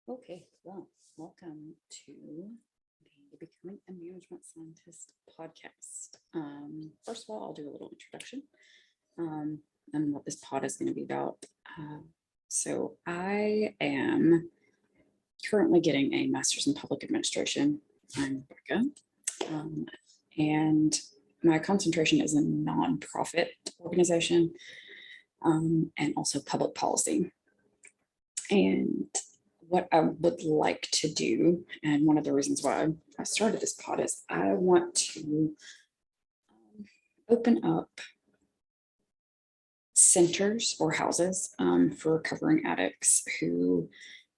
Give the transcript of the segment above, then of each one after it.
Okay, well, welcome to the Becoming a Management Scientist podcast. First of all, I'll do a little introduction and what this pod is going to be about. So I am currently getting a master's in public administration. I'm Becca, and my concentration is in nonprofit organization and also public policy. And what I would like to do, and one of the reasons why I started this pod, is I want to open up centers or houses for recovering addicts who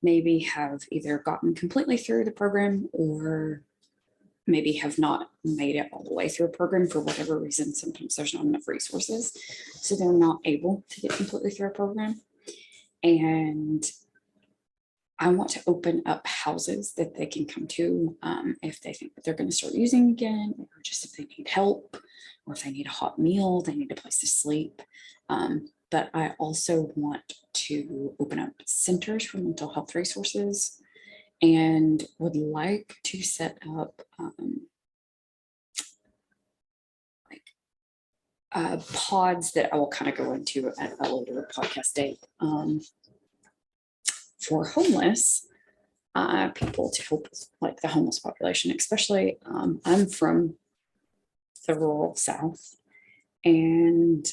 maybe have either gotten completely through the program or maybe have not made it all the way through a program for whatever reason. Sometimes there's not enough resources, so they're not able to get completely through a program. And I want to open up houses that they can come to if they think that they're going to start using again, or just if they need help, or if they need a hot meal, they need a place to sleep. But I also want to open up centers for mental health resources and would like to set up pods that I will kind of go into at a later podcast date. For homeless people, to help like the homeless population, especially I'm from the rural South, and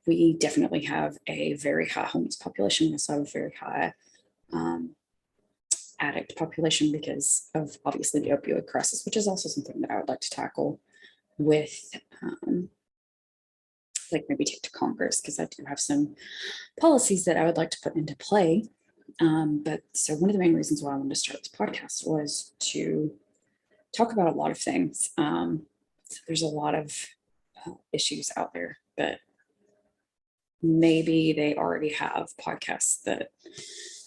we definitely have a very high homeless population. We also have a very high addict population because of obviously the opioid crisis, which is also something that I would like to tackle with like maybe take to Congress, because I do have some policies that I would like to put into play. But so one of the main reasons why I wanted to start this podcast was to talk about a lot of things. So there's a lot of issues out there, but maybe they already have podcasts that,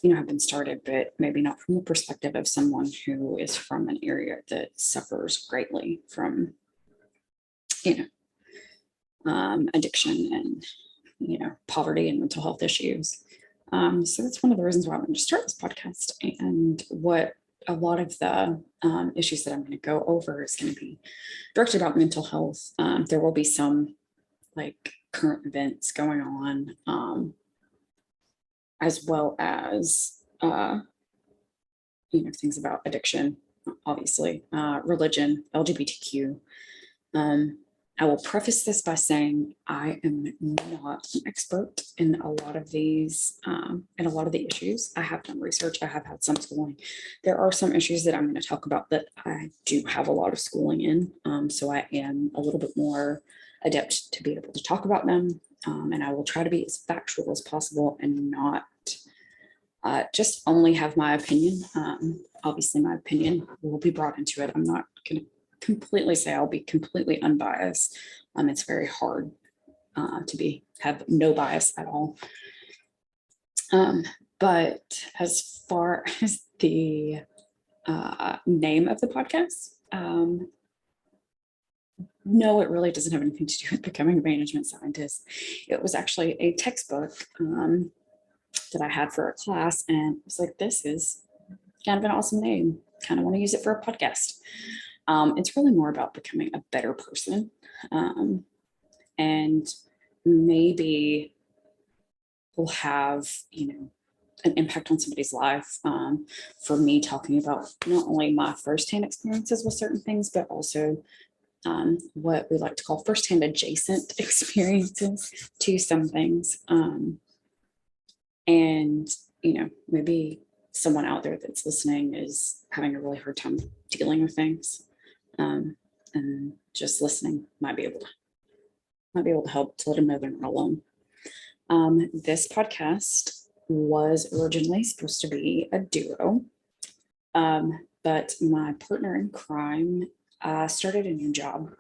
have been started, but maybe not from the perspective of someone who is from an area that suffers greatly from, addiction and, poverty and mental health issues. So that's one of the reasons why I wanted to start this podcast. And what a lot of the issues that I'm going to go over is going to be directed about mental health. There will be some like current events going on, as well as, things about addiction, obviously, religion, LGBTQ. I will preface this by saying I am not an expert in a lot of these, and a lot of the issues. I have done research. I have had some schooling. There are some issues that I'm going to talk about that I do have a lot of schooling in. So I am a little bit more adept to be able to talk about them. And I will try to be as factual as possible and not just only have my opinion. Obviously, my opinion will be brought into it. I'm not going to completely say I'll be completely unbiased. It's very hard to have no bias at all. But as far as the name of the podcast, no, it really doesn't have anything to do with becoming a management scientist. It was actually a textbook that I had for a class, and I was like, this is kind of an awesome name. Kind of want to use it for a podcast. It's really more about becoming a better person, and maybe will have, an impact on somebody's life. For me, talking about not only my firsthand experiences with certain things, but also what we like to call firsthand adjacent experiences to some things. And, maybe someone out there that's listening is having a really hard time dealing with things. And just listening might be able to help to let them know they're not alone. This podcast was originally supposed to be a duo, but my partner in crime started a new job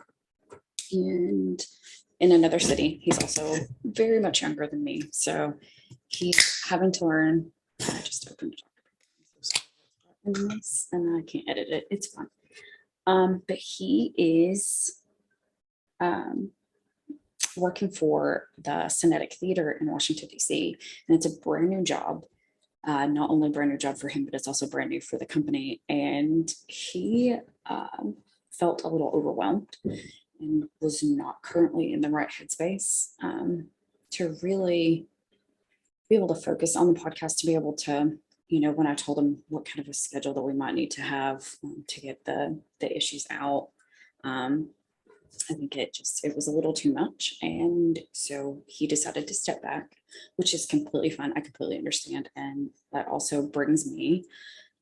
and in another city. He's also very much younger than me, so he's having to learn. I just opened this and I can't edit it. It's fine. But he is working for the Cinetic Theater in Washington, D.C., and it's a brand new job. Not only brand new job for him, but it's also brand new for the company. And he felt a little overwhelmed and was not currently in the right headspace to really be able to focus on the podcast, to be able to, when I told him what kind of a schedule that we might need to have to get the issues out, I think it was a little too much. And so he decided to step back, which is completely fine. I completely understand. And that also brings me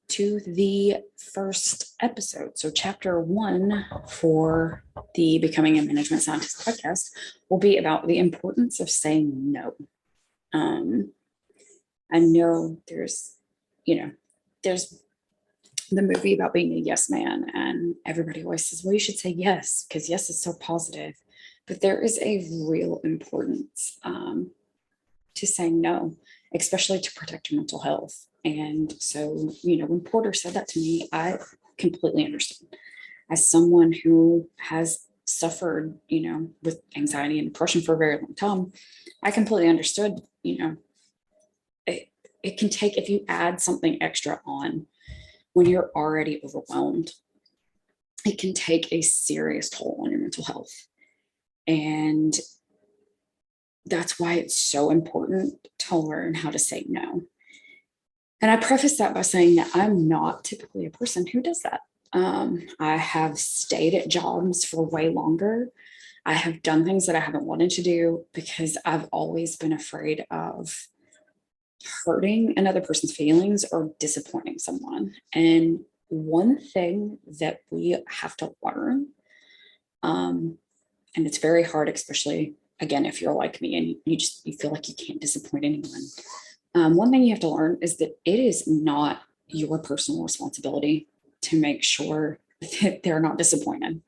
to the first episode. So chapter 1 for the Becoming a Management Scientist podcast will be about the importance of saying no. I know there's the movie about being a yes man, and everybody always says, well, you should say yes because yes is so positive. But there is a real importance to saying no, especially to protect your mental health. And so, when Porter said that to me, I completely understand. As someone who has suffered, with anxiety and depression for a very long time, I completely understood, it can take, if you add something extra on when you're already overwhelmed, it can take a serious toll on your mental health. And that's why it's so important to learn how to say no. And I preface that by saying that I'm not typically a person who does that. I have stayed at jobs for way longer. I have done things that I haven't wanted to do because I've always been afraid of hurting another person's feelings or disappointing someone. And one thing that we have to learn, and it's very hard, especially again, if you're like me and you feel like you can't disappoint anyone. One thing you have to learn is that it is not your personal responsibility to make sure that they're not disappointed.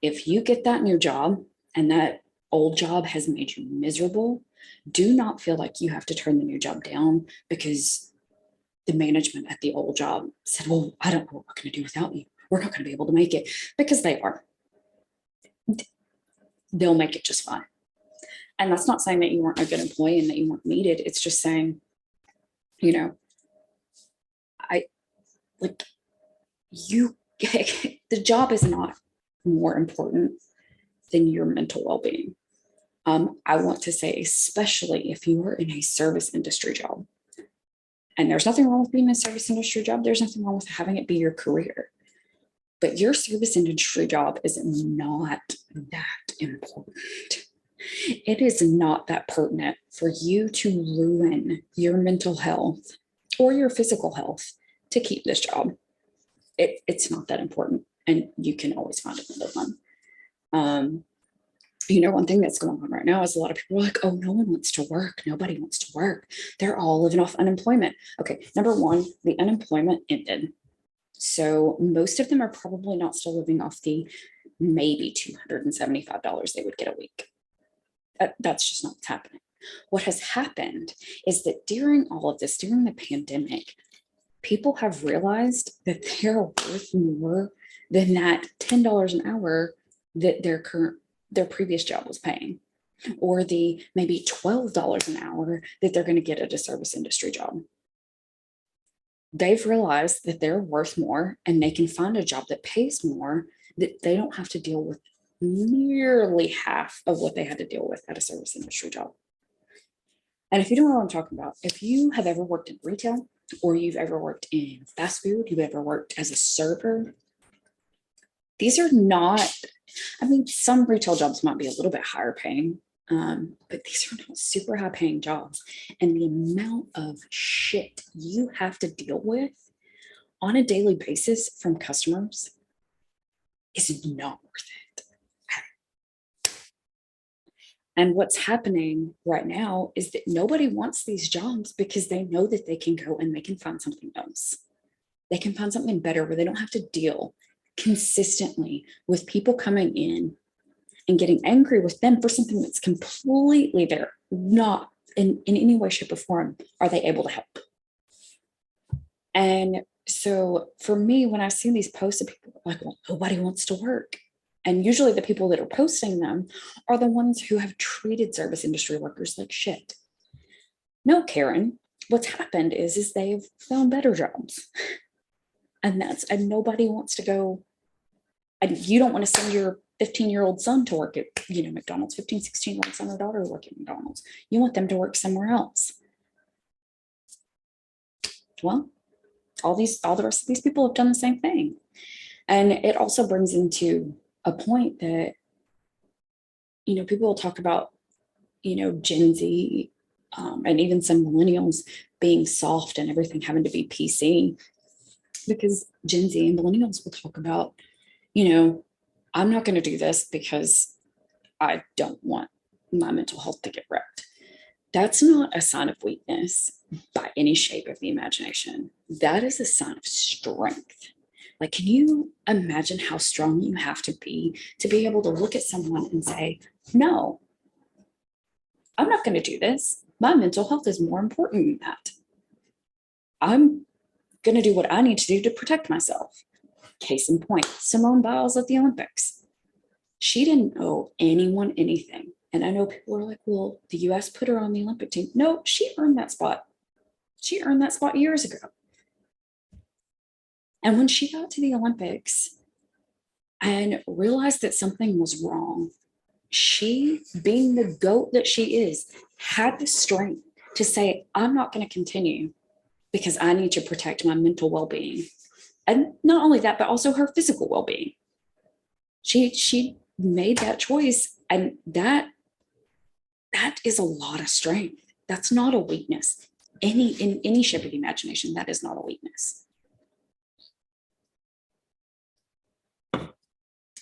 If you get that new job and that old job has made you miserable, do not feel like you have to turn the new job down because the management at the old job said, well, I don't know what we're going to do without you. We're not going to be able to make it, because they are. They'll make it just fine. And that's not saying that you weren't a good employee and that you weren't needed. It's just saying, the job is not more important than your mental well-being. I want to say, especially if you are in a service industry job, and there's nothing wrong with being in a service industry job. There's nothing wrong with having it be your career. But your service industry job is not that important. It is not that pertinent for you to ruin your mental health or your physical health to keep this job. It's not that important, and you can always find another one. One thing that's going on right now is a lot of people are like, oh, no one wants to work. Nobody wants to work. They're all living off unemployment. Okay, number one, the unemployment ended. So most of them are probably not still living off the maybe $275 they would get a week. That's just not what's happening. What has happened is that during all of this, during the pandemic, people have realized that they're worth more than that $10 an hour that their previous job was paying, or the maybe $12 an hour that they're going to get at a service industry job. They've realized that they're worth more, and they can find a job that pays more, that they don't have to deal with nearly half of what they had to deal with at a service industry job. And if you don't know what I'm talking about, if you have ever worked in retail, or you've ever worked in fast food, you've ever worked as a server, these are not, some retail jobs might be a little bit higher paying, but these are not super high paying jobs. And the amount of shit you have to deal with on a daily basis from customers is not worth it. And what's happening right now is that nobody wants these jobs because they know that they can go and they can find something else. They can find something better where they don't have to deal consistently with people coming in and getting angry with them for something that's completely there, not in any way, shape, or form are they able to help. And so for me, when I see these posts of people like, well, nobody wants to work. And usually the people that are posting them are the ones who have treated service industry workers like shit. No, Karen, what's happened is they've found better jobs. And nobody wants to go, and you don't want to send your 15-year-old son to work at, McDonald's, 15, 16-year-old son or daughter to work at McDonald's. You want them to work somewhere else. Well, all the rest of these people have done the same thing. And it also brings into a point that, people will talk about, Gen Z, and even some millennials being soft and everything having to be PC, because Gen Z and millennials will talk about, I'm not going to do this because I don't want my mental health to get wrecked. That's not a sign of weakness by any shape of the imagination. That is a sign of strength. Like, can you imagine how strong you have to be able to look at someone and say, no, I'm not going to do this. My mental health is more important than that. I'm going to do what I need to do to protect myself. Case in point, Simone Biles at the Olympics. She didn't owe anyone anything. And I know people are like, well, the US put her on the Olympic team. No, she earned that spot. She earned that spot years ago. And when she got to the Olympics and realized that something was wrong, she, being the GOAT that she is, had the strength to say, I'm not going to continue because I need to protect my mental well-being. And not only that, but also her physical well-being. She made that choice, and that is a lot of strength. That's not a weakness. In any shape of the imagination, that is not a weakness.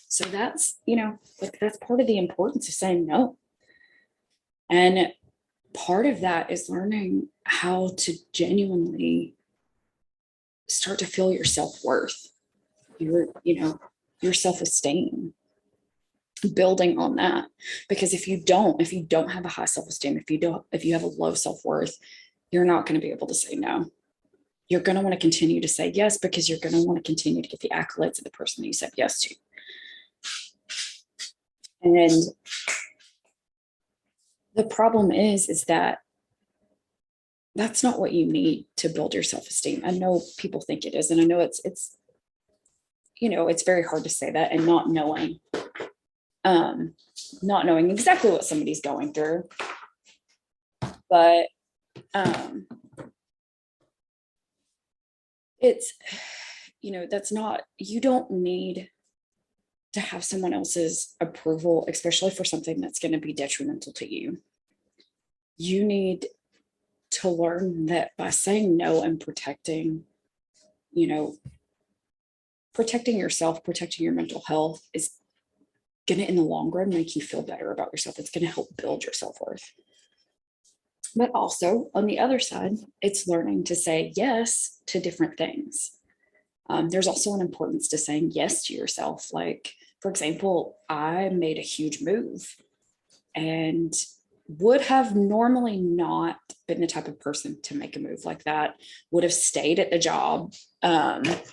So that's, that's part of the importance of saying no. And part of that is learning how to genuinely start to feel your self-worth, your self-esteem, building on that. Because if you don't have a high self-esteem, if you have a low self-worth, you're not going to be able to say no. You're going to want to continue to say yes, because you're going to want to continue to get the accolades of the person that you said yes to. And the problem is that that's not what you need to build your self-esteem. I know people think it is, and I know it's very hard to say that, and not knowing exactly what somebody's going through. But it's, that's not, you don't need to have someone else's approval, especially for something that's going to be detrimental to you. You need to learn that by saying no and protecting yourself, protecting your mental health is going to, in the long run, make you feel better about yourself. It's going to help build your self-worth. But also, on the other side, it's learning to say yes to different things. There's also an importance to saying yes to yourself. Like, for example, I made a huge move and would have normally not been the type of person to make a move like that. Would have stayed at the job, that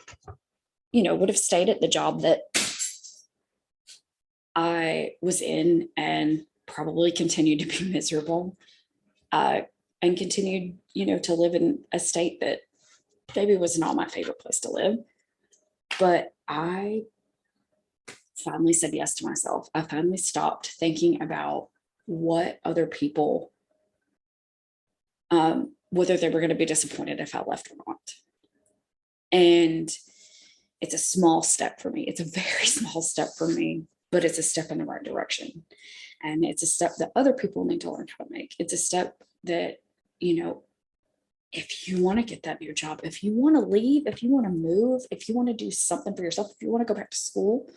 I was in, and probably continued to be miserable, and continued, to live in a state that maybe was not my favorite place to live. But I finally said yes to myself. I finally stopped thinking about what other people, whether they were going to be disappointed if I left or not. And it's a small step for me. It's a very small step for me, but it's a step in the right direction. And it's a step that other people need to learn how to make. It's a step that, if you want to get that new job, if you want to leave, if you want to move, if you want to do something for yourself, if you want to go back to school,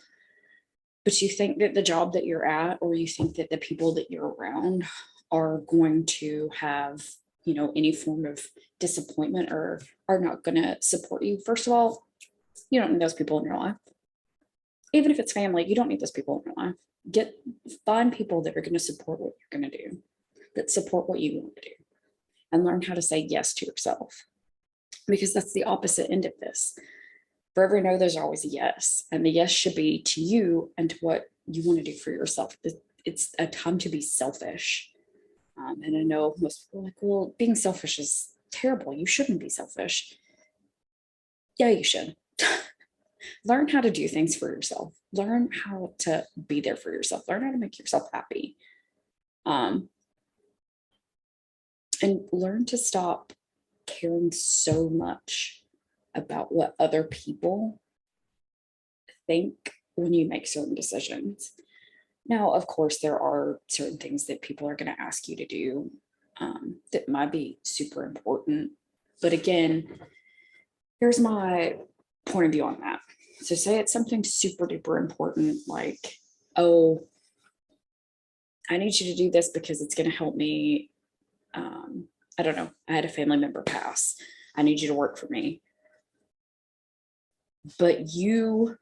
but you think that the job that you're at, or you think that the people that you're around are going to have, any form of disappointment or are not going to support you. First of all, you don't need those people in your life. Even if it's family, you don't need those people in your life. Find people that are going to support what you're going to do, that support what you want to do, and learn how to say yes to yourself. Because that's the opposite end of this. For every no, there's always a yes. And the yes should be to you and to what you want to do for yourself. It's a time to be selfish. And I know most people are like, well, being selfish is terrible. You shouldn't be selfish. Yeah, you should. Learn how to do things for yourself. Learn how to be there for yourself. Learn how to make yourself happy. And learn to stop caring so much about what other people think when you make certain decisions. Now, of course, there are certain things that people are going to ask you to do that might be super important. But again, here's my point of view on that. So say it's something super duper important, like, oh, I need you to do this because it's going to help me. I don't know. I had a family member pass. I need you to work for me. But you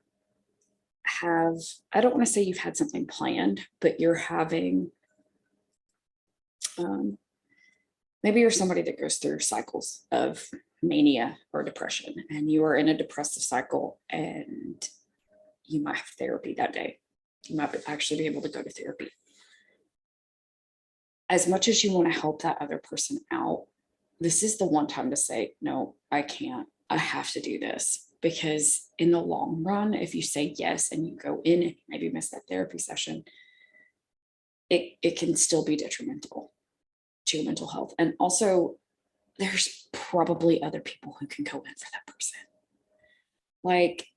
have, I don't want to say you've had something planned, but you're having, maybe you're somebody that goes through cycles of mania or depression, and you are in a depressive cycle, and you might have therapy that day. You might actually be able to go to therapy. As much as you want to help that other person out, this is the one time to say, no, I can't. I have to do this. Because in the long run, if you say yes and you go in and maybe miss that therapy session, it can still be detrimental to your mental health. And also, there's probably other people who can go in for that person. Like,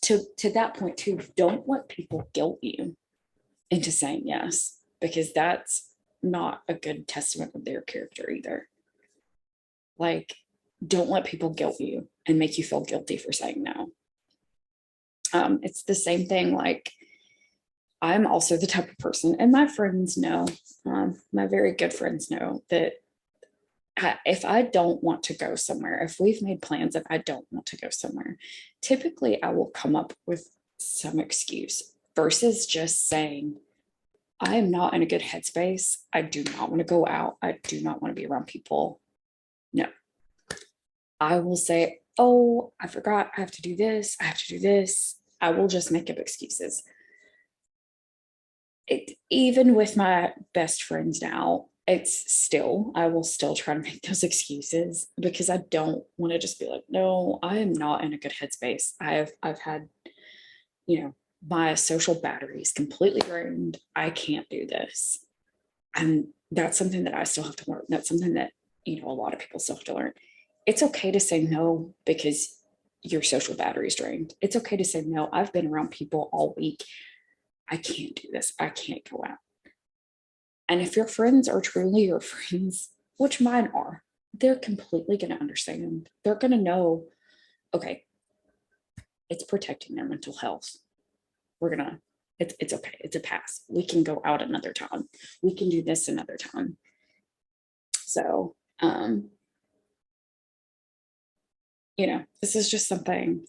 to that point too, don't let people guilt you into saying yes, because that's not a good testament of their character either. Like, don't let people guilt you and make you feel guilty for saying no. It's the same thing. Like, I'm also the type of person, and my friends know, my very good friends know that if I don't want to go somewhere, if we've made plans that I don't want to go somewhere, typically I will come up with some excuse versus just saying, I am not in a good headspace. I do not want to go out. I do not want to be around people. No. I will say, oh, I forgot. I have to do this. I have to do this. I will just make up excuses. Even with my best friends now, I will still try to make those excuses because I don't want to just be like, no, I am not in a good headspace. I've had, my social batteries completely drained. I can't do this. And that's something that I still have to learn. That's something that, a lot of people still have to learn. It's okay to say no because your social battery is drained. It's okay to say no. I've been around people all week. I can't do this. I can't go out. And if your friends are truly your friends, which mine are, they're completely going to understand. They're going to know, okay, it's protecting their mental health. It's okay. It's a pass. We can go out another time. We can do this another time. So, this is just something.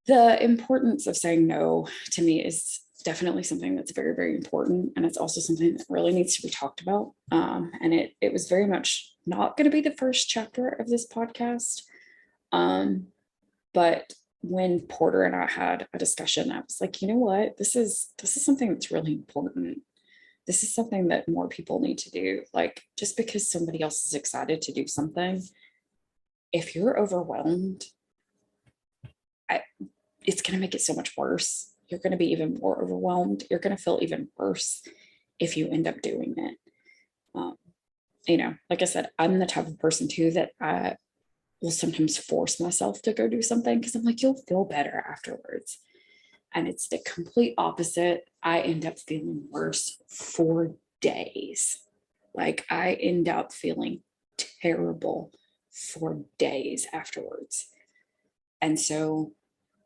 The importance of saying no to me is definitely something that's very, very important. And it's also something that really needs to be talked about. And it was very much not going to be the first chapter of this podcast. But when Porter and I had a discussion, I was like, you know what, this is something that's really important. This is something that more people need to do. Like, just because somebody else is excited to do something, if you're overwhelmed, it's going to make it so much worse. You're going to be even more overwhelmed. You're going to feel even worse if you end up doing it. Like I said, I'm the type of person too that I will sometimes force myself to go do something because I'm like, you'll feel better afterwards. And it's the complete opposite. I end up feeling worse for days. Like, I end up feeling terrible for days afterwards. And so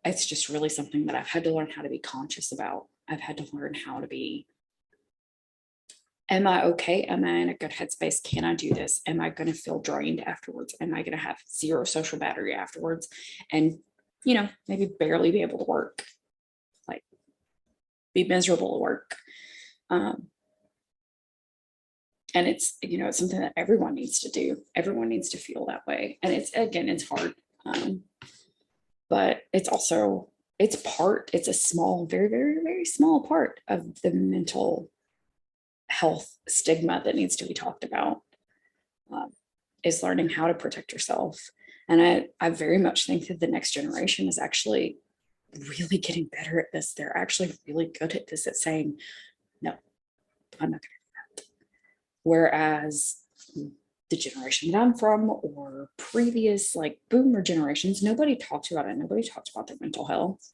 it's just really something that I've had to learn how to be conscious about. I've had to learn how to be, am I okay? Am I in a good headspace? Can I do this? Am I going to feel drained afterwards? Am I going to have zero social battery afterwards? And, maybe barely be able to work, like be miserable at work. And it's, it's something that everyone needs to do. Everyone needs to feel that way. And it's hard. But it's also, it's a small, very, very, very small part of the mental health stigma that needs to be talked about. is learning how to protect yourself. And I very much think that the next generation is actually really getting better at this. They're actually really good at this, at saying, no, I'm not going to do that. Whereas the generation that I'm from, or previous like boomer generations, nobody talked about it. Nobody talked about their mental health.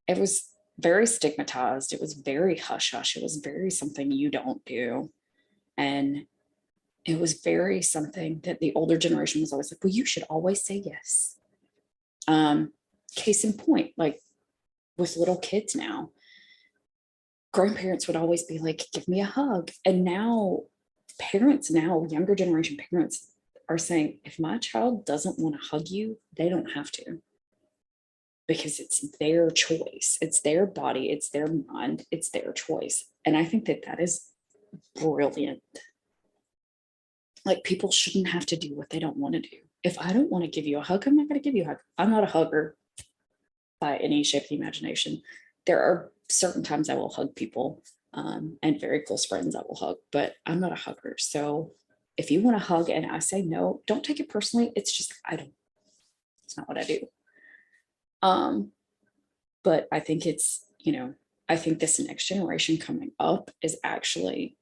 It was very stigmatized. It was very hush hush. It was very something you don't do. And it was very something that the older generation was always like, well, you should always say yes. Case in point, like with little kids now, grandparents would always be like, give me a hug. And now parents, now younger generation parents are saying, if my child doesn't want to hug you, they don't have to, because it's their choice. It's their body. It's their mind. It's their choice. And I think that that is brilliant. Like, people shouldn't have to do what they don't want to do. If I don't want to give you a hug, I'm not going to give you a hug. I'm not a hugger by any shape of the imagination. There are certain times I will hug people, and very close friends I will hug, but I'm not a hugger. So if you want to hug and I say no, don't take it personally. It's just, it's not what I do. But I think it's, I think this next generation coming up is actually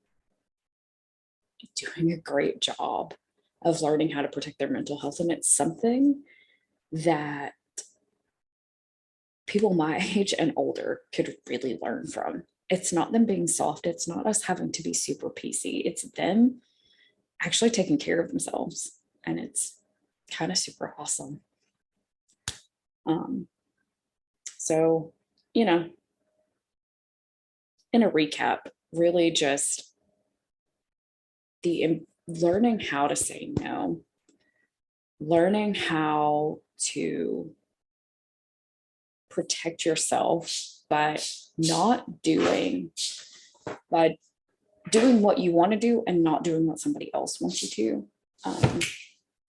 doing a great job of learning how to protect their mental health. And it's something that people my age and older could really learn from. It's not them being soft. It's not us having to be super PC. It's them actually taking care of themselves. And it's kind of super awesome. So, in a recap, really just the learning how to say no, learning how to protect yourself by doing what you want to do and not doing what somebody else wants you to.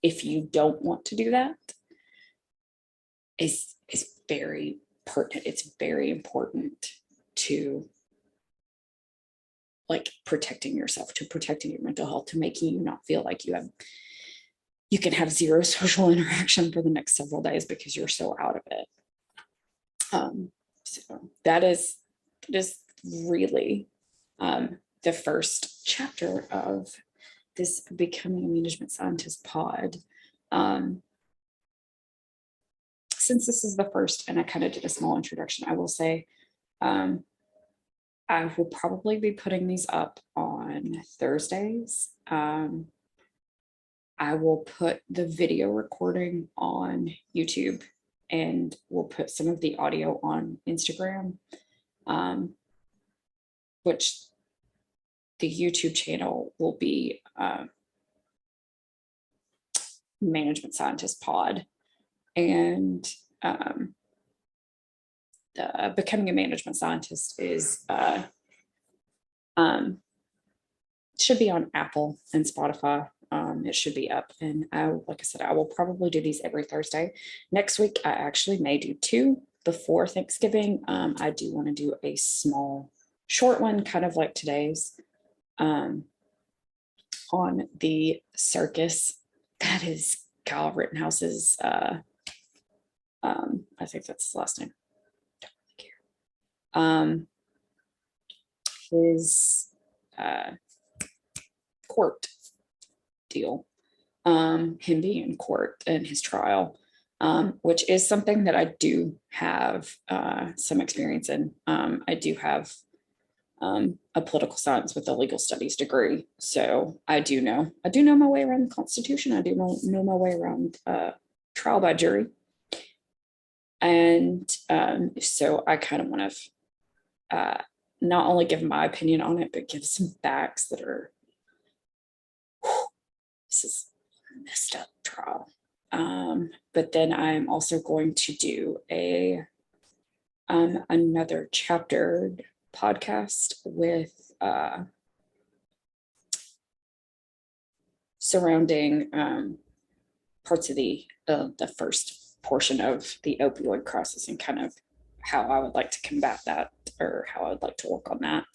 If you don't want to do that, is very pertinent. It's very important to like protecting yourself, to protecting your mental health, to making you not feel like you can have zero social interaction for the next several days because you're so out of it. So that is really the first chapter of this Becoming a Management Scientist pod. Since this is the first, and I kind of did a small introduction, I will say I will probably be putting these up on Thursdays. I will put the video recording on YouTube, and we'll put some of the audio on Instagram, which the YouTube channel will be Management Scientist Pod. And the Becoming a Management Scientist is should be on Apple and Spotify. It should be up. And like I said, I will probably do these every Thursday. Next week, I actually may do 2 before Thanksgiving. I do want to do a small, short one, kind of like today's, on the circus. That is Kyle Rittenhouse's, I think that's his last name. Don't really care. His court deal, him being in court and his trial, which is something that I do have some experience in. I do have a political science with a legal studies degree, so I do know my way around the Constitution. I do know my way around trial by jury, and so I kind of want to not only give my opinion on it, but give some facts that are, this is a messed up trial. But then I'm also going to do another chaptered podcast with surrounding parts of the first portion of the opioid crisis, and kind of how I would like to combat that, or how I would like to work on that.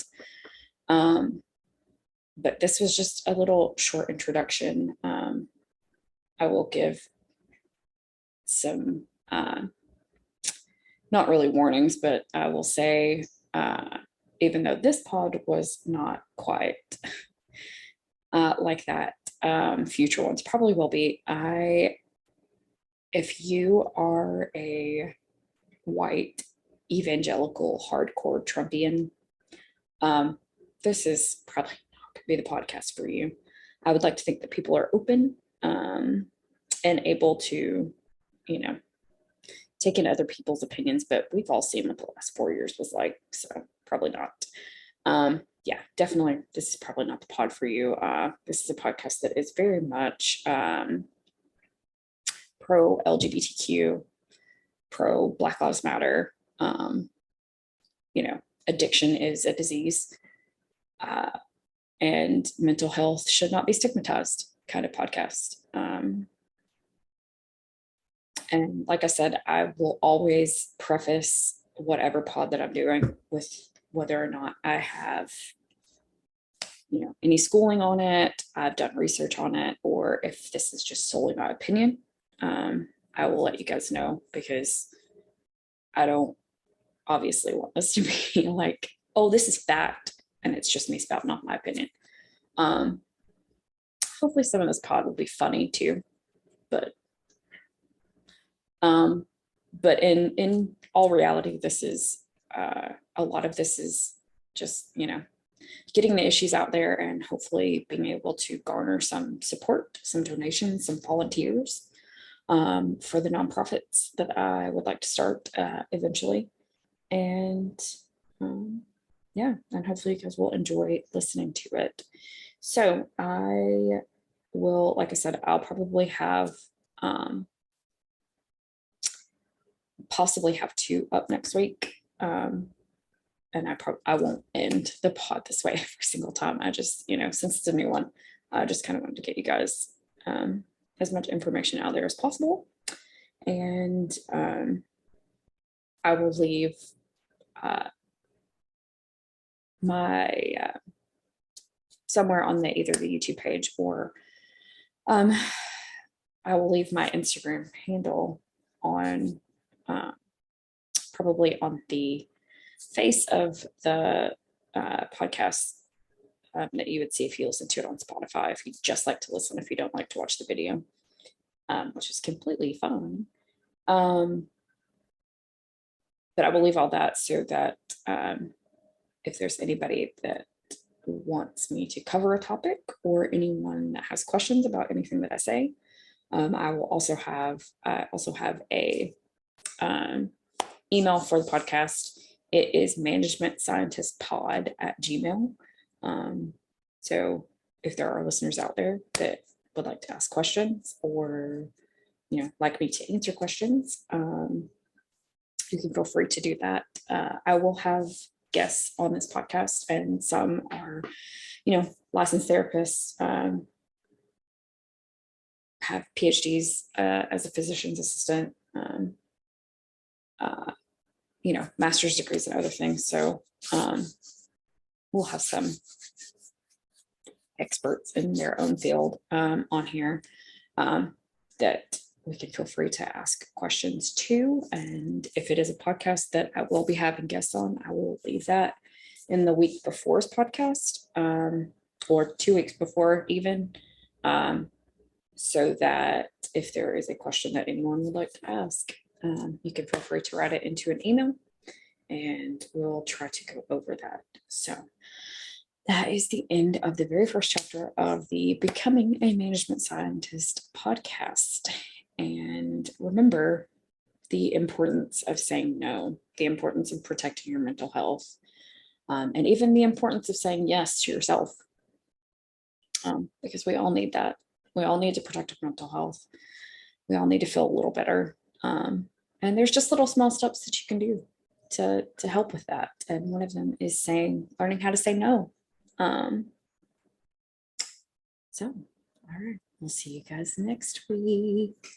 But this was just a little short introduction. I will give some, not really warnings, but I will say, even though this pod was not quite like that, future ones probably will be. If you are a white evangelical hardcore Trumpian, this is probably not going to be the podcast for you. I would like to think that people are open and able to, take in other people's opinions, but we've all seen what the last 4 years was like, so probably not. Yeah, definitely, this is probably not the pod for you. This is a podcast that is very much pro LGBTQ, pro Black Lives Matter. Addiction is a disease, and mental health should not be stigmatized kind of podcast. And like I said, I will always preface whatever pod that I'm doing with whether or not I have, any schooling on it, I've done research on it, or if this is just solely my opinion. I will let you guys know, because I don't obviously want this to be like, oh, this is fact, and it's just me spouting off my opinion. Hopefully some of this pod will be funny too, but in all reality, this is a lot of this is just, getting the issues out there and hopefully being able to garner some support, some donations, some volunteers for the nonprofits that I would like to start eventually. And yeah, and hopefully you guys will enjoy listening to it. So I will, like I said, I'll probably have possibly have 2 up next week. And I won't end the pod this way every single time. I just, since it's a new one, I just kind of wanted to get you guys as much information out there as possible. And I will leave my somewhere on either the YouTube page, or I will leave my Instagram handle on probably on the face of the podcast that you would see if you listen to it on Spotify, if you just like to listen, if you don't like to watch the video, which is completely fine. But I will leave all that so that if there's anybody that wants me to cover a topic, or anyone that has questions about anything that I say, I will also have a email for the podcast. It is managmentscientistpod@gmail. So if there are listeners out there that would like to ask questions, or like me to answer questions, you can feel free to do that. I will have guests on this podcast, and some are licensed therapists, have PhDs as a physician's assistant, master's degrees and other things. So we'll have some experts in their own field on here that we can feel free to ask questions to. And if it is a podcast that I will be having guests on, I will leave that in the week before's podcast, or 2 weeks before even, so that if there is a question that anyone would like to ask, you can feel free to write it into an email, and we'll try to go over that. So that is the end of the very first chapter of the Becoming a Management Scientist podcast. And remember the importance of saying no, the importance of protecting your mental health, and even the importance of saying yes to yourself, because we all need that. We all need to protect our mental health. We all need to feel a little better. And there's just little small steps that you can do to help with that. And one of them is learning how to say no. So, all right, we'll see you guys next week.